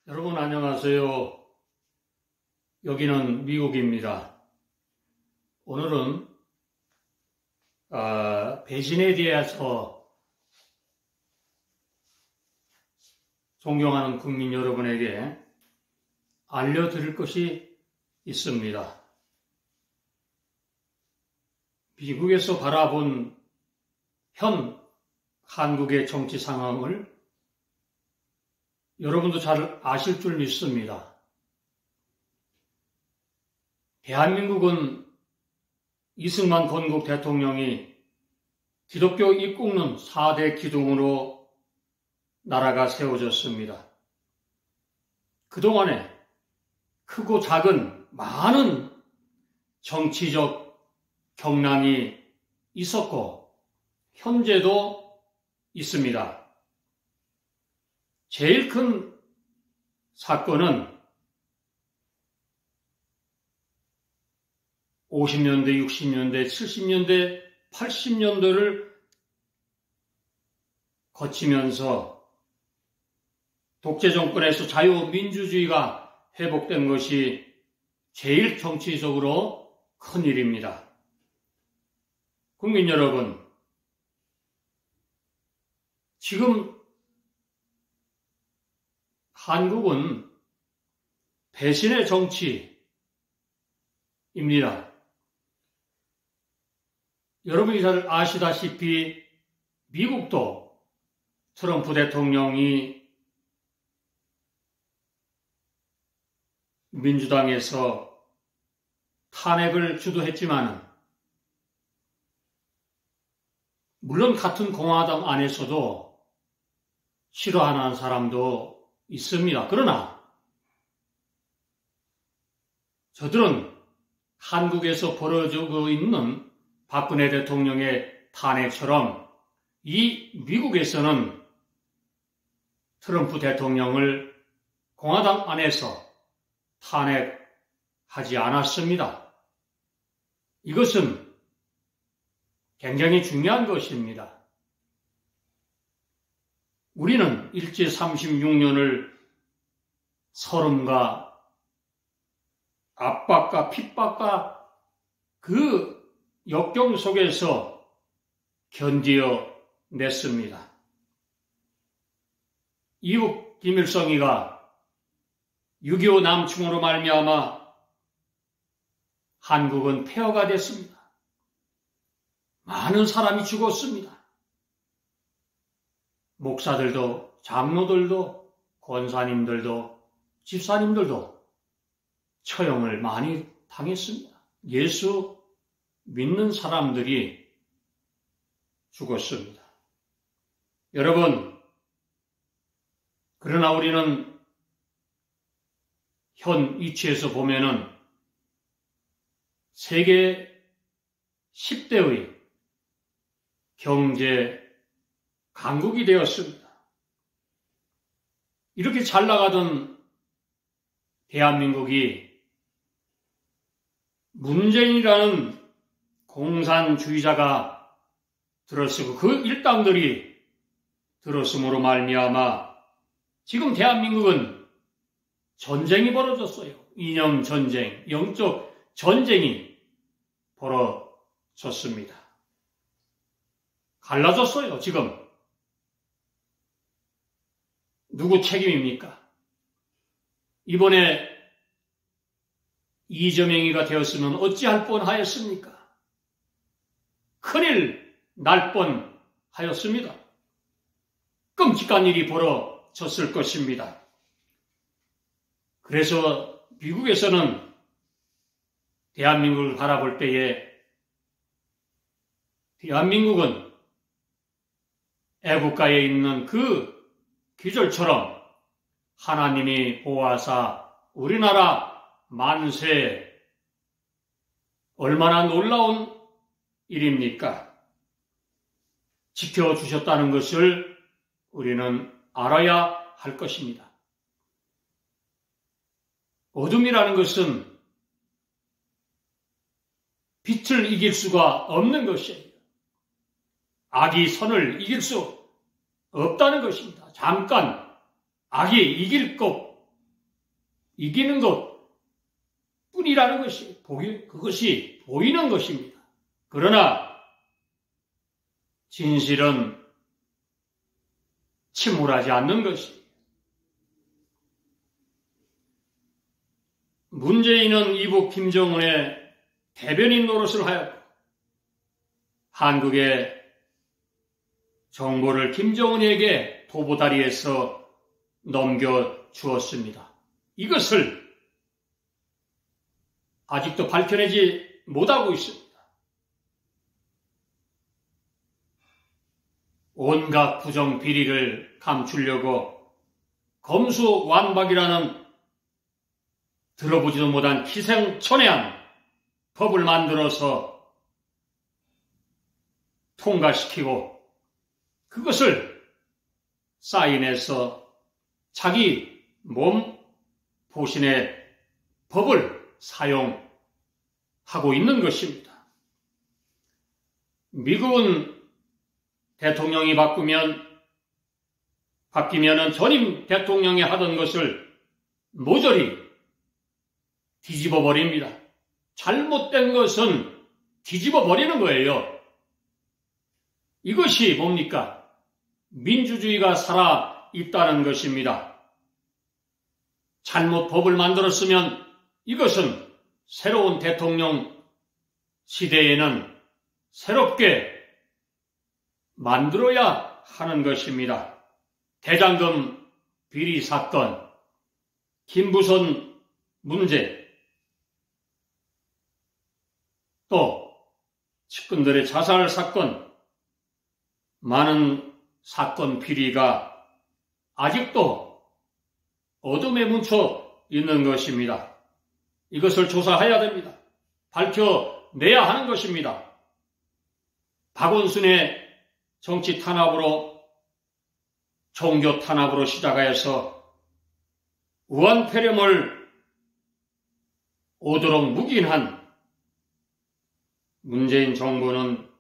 여러분 안녕하세요. 여기는 미국입니다. 오늘은 배신에 대해서 존경하는 국민 여러분에게 알려드릴 것이 있습니다. 미국에서 바라본 현 한국의 정치 상황을 여러분도 잘 아실 줄 믿습니다. 대한민국은 이승만 건국 대통령이 기독교 입국론 4대 기둥으로 나라가 세워졌습니다. 그동안에 크고 작은 많은 정치적 경랑이 있었고 현재도 있습니다. 제일 큰 사건은 50년대, 60년대, 70년대, 80년대를 거치면서 독재 정권에서 자유민주주의가 회복된 것이 제일 정치적으로 큰 일입니다. 국민 여러분, 지금 한국은 배신의 정치입니다. 여러분이 잘 아시다시피 미국도 트럼프 대통령이 민주당에서 탄핵을 주도했지만 물론 같은 공화당 안에서도 싫어하는 사람도 있습니다. 그러나 저들은 한국에서 벌어지고 있는 박근혜 대통령의 탄핵처럼 이 미국에서는 트럼프 대통령을 공화당 안에서 탄핵하지 않았습니다. 이것은 굉장히 중요한 것입니다. 우리는 일제 36년을 서름과 압박과 핍박과 그 역경 속에서 견디어냈습니다. 이웃 김일성이가 6.25 남충으로 말미암아 한국은 폐허가 됐습니다. 많은 사람이 죽었습니다. 목사들도, 장로들도, 권사님들도, 집사님들도 처형을 많이 당했습니다. 예수 믿는 사람들이 죽었습니다. 여러분, 그러나 우리는 현 위치에서 보면은 세계 10대의 경제 강국이 되었습니다. 이렇게 잘 나가던 대한민국이 문재인이라는 공산주의자가 들어서고 그 일당들이 들어섬으로 말미암아 지금 대한민국은 전쟁이 벌어졌어요. 이념 전쟁, 영적 전쟁이 벌어졌습니다. 갈라졌어요, 지금. 누구 책임입니까? 이번에 이재명이가 되었으면 어찌할 뻔하였습니까? 큰일 날 뻔하였습니다. 끔찍한 일이 벌어졌을 것입니다. 그래서 미국에서는 대한민국을 바라볼 때에 대한민국은 애국가에 있는 그 기절처럼 하나님이 보아사 우리나라 만세 얼마나 놀라운 일입니까? 지켜주셨다는 것을 우리는 알아야 할 것입니다. 어둠이라는 것은 빛을 이길 수가 없는 것이에요. 악이 선을 이길 수 없다는 것입니다. 잠깐 악이 이길 것 이기는 것 뿐이라는 것이, 그것이 보이는 것입니다. 그러나 진실은 침울하지 않는 것이. 문재인은 이북 김정은의 대변인 노릇을 하였고 한국의 정보를 김정은에게 도보다리에서 넘겨주었습니다. 이것을 아직도 밝혀내지 못하고 있습니다. 온갖 부정 비리를 감추려고 검수완박이라는 들어보지도 못한 기생천외한 법을 만들어서 통과시키고 그것을 사인해서 자기 몸 보신의 법을 사용하고 있는 것입니다. 미국은 대통령이 바뀌면 전임 대통령이 하던 것을 모조리 뒤집어 버립니다. 잘못된 것은 뒤집어 버리는 거예요. 이것이 뭡니까? 민주주의가 살아 있다는 것입니다. 잘못 법을 만들었으면 이것은 새로운 대통령 시대에는 새롭게 만들어야 하는 것입니다. 대장금 비리 사건, 김부선 문제, 또 측근들의 자살 사건, 많은 사건 비리가 아직도 어둠에 묻혀 있는 것입니다. 이것을 조사해야 됩니다. 밝혀내야 하는 것입니다. 박원순의 정치 탄압으로, 종교 탄압으로 시작하여서 우한폐렴을 오도록 묵인한 문재인 정부는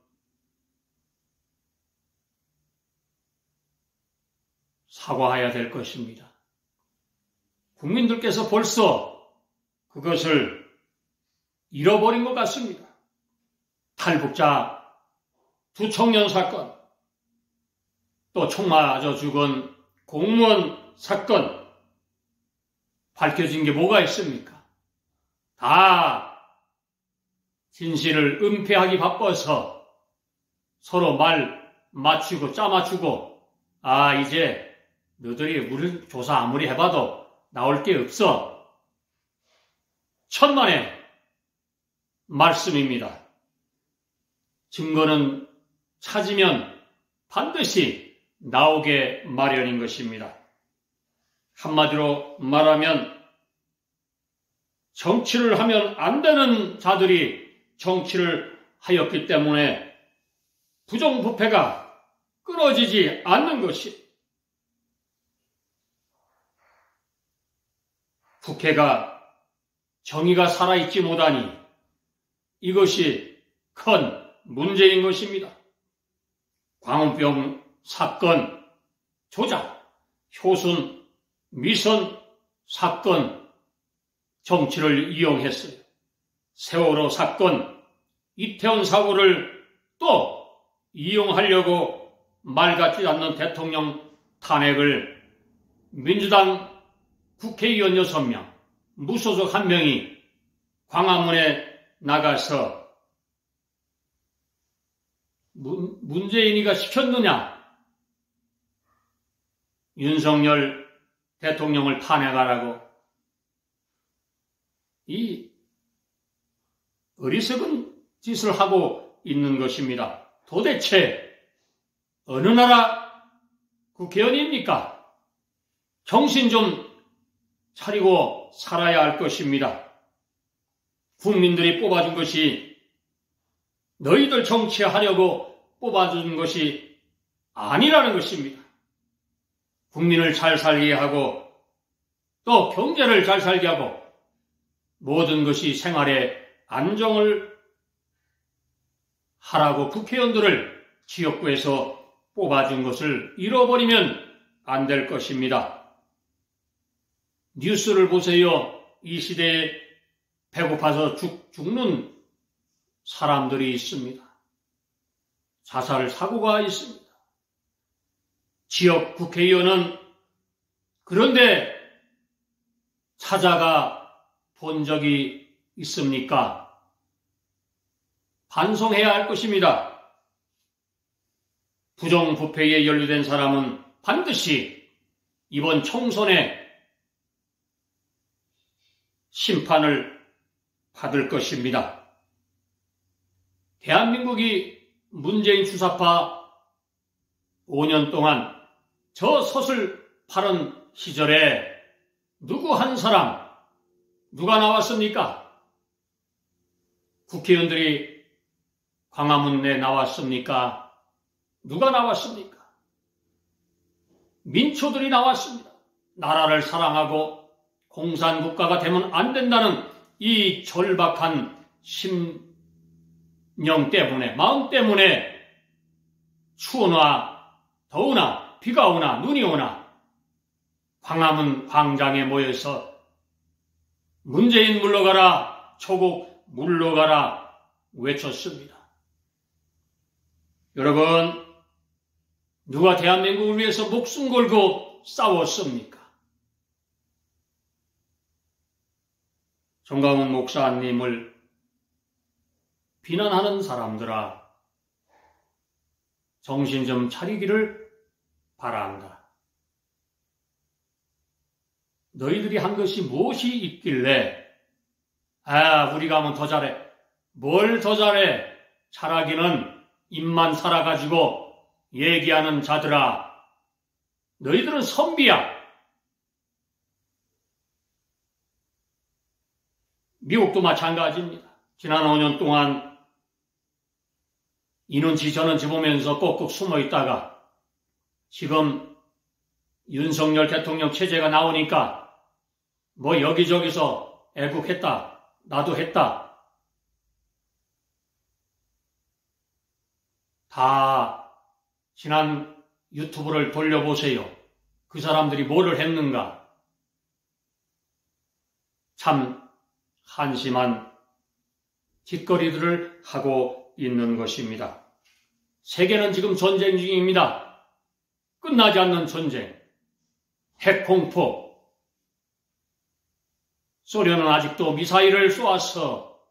사과해야 될 것입니다. 국민들께서 벌써 그것을 잃어버린 것 같습니다. 탈북자 두 청년 사건, 또 총 맞아 죽은 공무원 사건, 밝혀진 게 뭐가 있습니까? 다 진실을 은폐하기 바빠서 서로 말 맞추고 짜 맞추고, 이제 너희들이 우리 조사 아무리 해봐도 나올 게 없어. 천만의 말씀입니다. 증거는 찾으면 반드시 나오게 마련인 것입니다. 한마디로 말하면 정치를 하면 안 되는 자들이 정치를 하였기 때문에 부정부패가 끊어지지 않는 것이, 국회가 정의가 살아있지 못하니 이것이 큰 문제인 것입니다. 광우병 사건, 조작, 효순, 미선 사건, 정치를 이용했어요. 세월호 사건, 이태원 사고를 또 이용하려고 말 같지 않는 대통령 탄핵을 민주당 국회의원 6명, 무소속 1명이 광화문에 나가서 문재인이가 시켰느냐? 윤석열 대통령을 탄핵하라고. 이 어리석은 짓을 하고 있는 것입니다. 도대체 어느 나라 국회의원입니까? 정신 좀 차리고 살아야 할 것입니다. 국민들이 뽑아준 것이, 너희들 정치하려고 뽑아준 것이 아니라는 것입니다. 국민을 잘 살게 하고 또 경제를 잘 살게 하고 모든 것이 생활에 안정을 하라고 국회의원들을 지역구에서 뽑아준 것을 잃어버리면 안 될 것입니다. 뉴스를 보세요. 이 시대에 배고파서 죽는 사람들이 있습니다. 자살 사고가 있습니다. 지역 국회의원은 그런데 찾아가 본 적이 있습니까? 반성해야 할 것입니다. 부정부패에 연루된 사람은 반드시 이번 총선에 심판을 받을 것입니다. 대한민국이 문재인 주사파 5년 동안 저 솥을 파는 시절에 누구 한 사람, 누가 나왔습니까? 국회의원들이 광화문에 나왔습니까? 누가 나왔습니까? 민초들이 나왔습니다. 나라를 사랑하고 공산국가가 되면 안 된다는 이 절박한 심령 때문에, 마음 때문에 추우나 더우나 비가 오나 눈이 오나 광화문 광장에 모여서 문재인 물러가라, 조국 물러가라 외쳤습니다. 여러분, 누가 대한민국을 위해서 목숨 걸고 싸웠습니까? 정강훈 목사님을 비난하는 사람들아, 정신 좀 차리기를 바란다. 너희들이 한 것이 무엇이 있길래 우리가 하면 더 잘해. 뭘 더 잘해? 잘하기는 입만 살아가지고 얘기하는 자들아, 너희들은 선비야. 미국도 마찬가지입니다. 지난 5년 동안 이는지 저는지 보면서 꼭꼭 숨어 있다가 지금 윤석열 대통령 체제가 나오니까 뭐 여기저기서 애국했다, 나도 했다. 다 지난 유튜브를 돌려보세요. 그 사람들이 뭐를 했는가. 참 한심한 짓거리들을 하고 있는 것입니다. 세계는 지금 전쟁 중입니다. 끝나지 않는 전쟁. 핵공포. 소련은 아직도 미사일을 쏘아서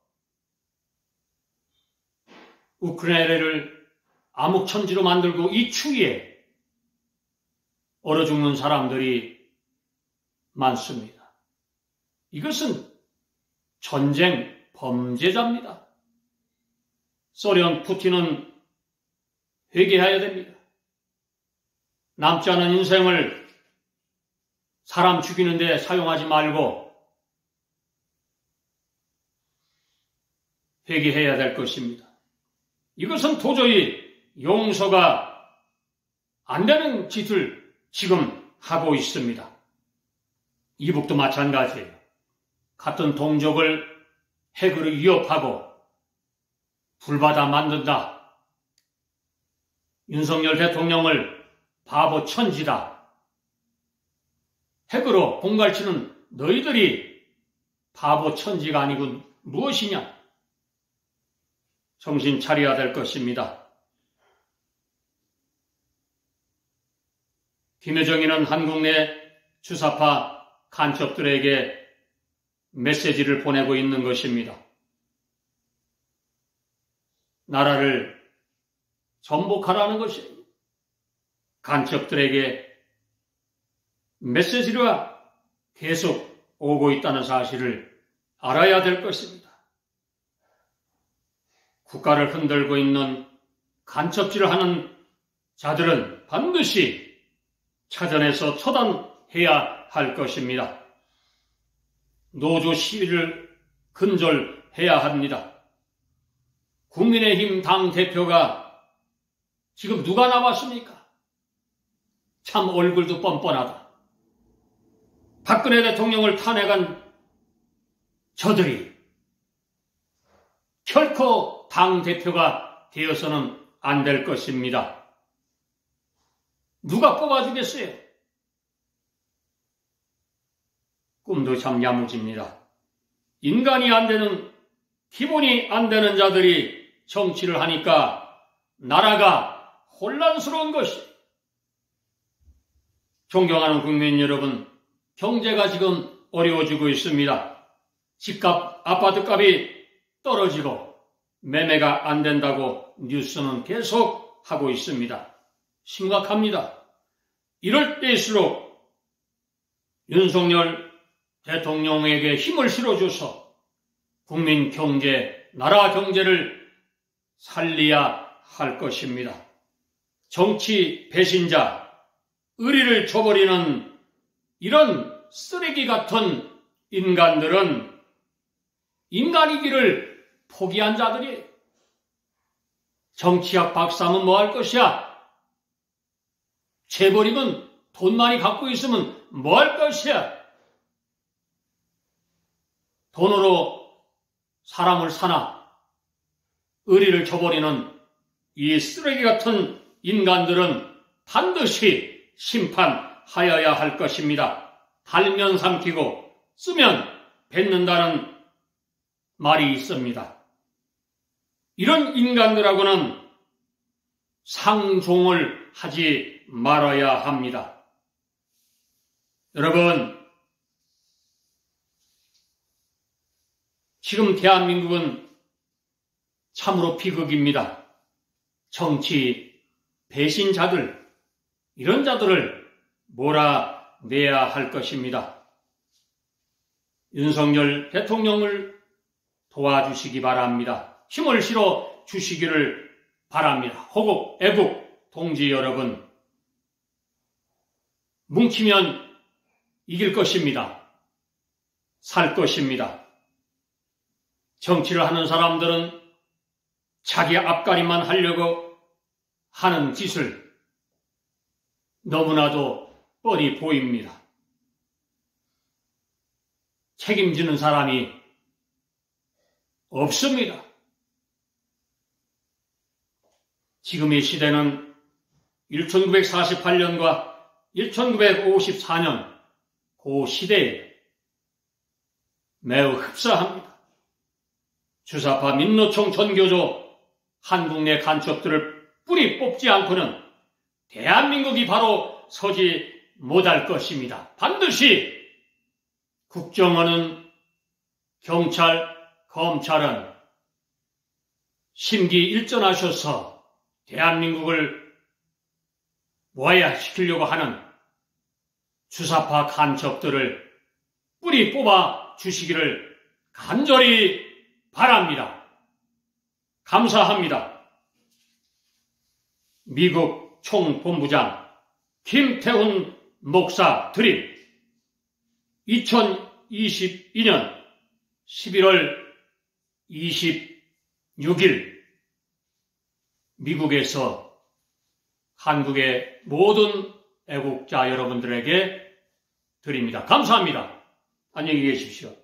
우크라이나를 암흑천지로 만들고 이 추위에 얼어 죽는 사람들이 많습니다. 이것은 전쟁 범죄자입니다. 소련 푸틴은 회개해야 됩니다. 남지 않은 인생을 사람 죽이는 데 사용하지 말고 회개해야 될 것입니다. 이것은 도저히 용서가 안 되는 짓을 지금 하고 있습니다. 이북도 마찬가지예요. 같은 동족을 핵으로 위협하고 불바다 만든다. 윤석열 대통령을 바보 천지다. 핵으로 공갈치는 너희들이 바보 천지가 아니고 무엇이냐? 정신 차려야 될 것입니다. 김여정이는 한국 내 주사파 간첩들에게 메시지를 보내고 있는 것입니다. 나라를 전복하라는 것이 간첩들에게 메시지가 계속 오고 있다는 사실을 알아야 될 것입니다. 국가를 흔들고 있는 간첩질을 하는 자들은 반드시 찾아내서 처단해야 할 것입니다. 노조 시위를 근절해야 합니다. 국민의힘 당대표가 지금 누가 나왔습니까? 참 얼굴도 뻔뻔하다. 박근혜 대통령을 탄핵한 저들이 결코 당대표가 되어서는 안 될 것입니다. 누가 뽑아주겠어요? 꿈도 참 야무집니다. 인간이 안 되는, 기본이 안 되는 자들이 정치를 하니까 나라가 혼란스러운 것이. 존경하는 국민 여러분, 경제가 지금 어려워지고 있습니다. 집값, 아파트값이 떨어지고 매매가 안 된다고 뉴스는 계속 하고 있습니다. 심각합니다. 이럴 때일수록 윤석열 대통령에게 힘을 실어줘서 국민 경제, 나라 경제를 살려야 할 것입니다. 정치 배신자, 의리를 저버리는 이런 쓰레기 같은 인간들은 인간이기를 포기한 자들이. 정치학 박사면 뭐 할 것이야? 재벌이면 돈 많이 갖고 있으면 뭐 할 것이야? 돈으로 사람을 사나 의리를 저버리는 이 쓰레기 같은 인간들은 반드시 심판하여야 할 것입니다. 달면 삼키고 쓰면 뱉는다는 말이 있습니다. 이런 인간들하고는 상종을 하지 말아야 합니다. 여러분, 지금 대한민국은 참으로 비극입니다. 정치 배신자들, 이런 자들을 몰아내야 할 것입니다. 윤석열 대통령을 도와주시기 바랍니다. 힘을 실어 주시기를 바랍니다. 호국, 애국, 동지 여러분, 뭉치면 이길 것입니다. 살 것입니다. 정치를 하는 사람들은 자기 앞가림만 하려고 하는 짓을 너무나도 뻔히 보입니다. 책임지는 사람이 없습니다. 지금의 시대는 1948년과 1954년 그 시대에 매우 흡사합니다. 주사파 민노총 전교조 한국 내 간첩들을 뿌리 뽑지 않고는 대한민국이 바로 서지 못할 것입니다. 반드시 국정원은, 경찰, 검찰은 심기일전하셔서 대한민국을 모해시키려고 하는 주사파 간첩들을 뿌리 뽑아 주시기를 간절히 바랍니다. 감사합니다. 미국 총본부장 김태훈 목사 드림. 2022년 11월 26일 미국에서 한국의 모든 애국자 여러분들에게 드립니다. 감사합니다. 안녕히 계십시오.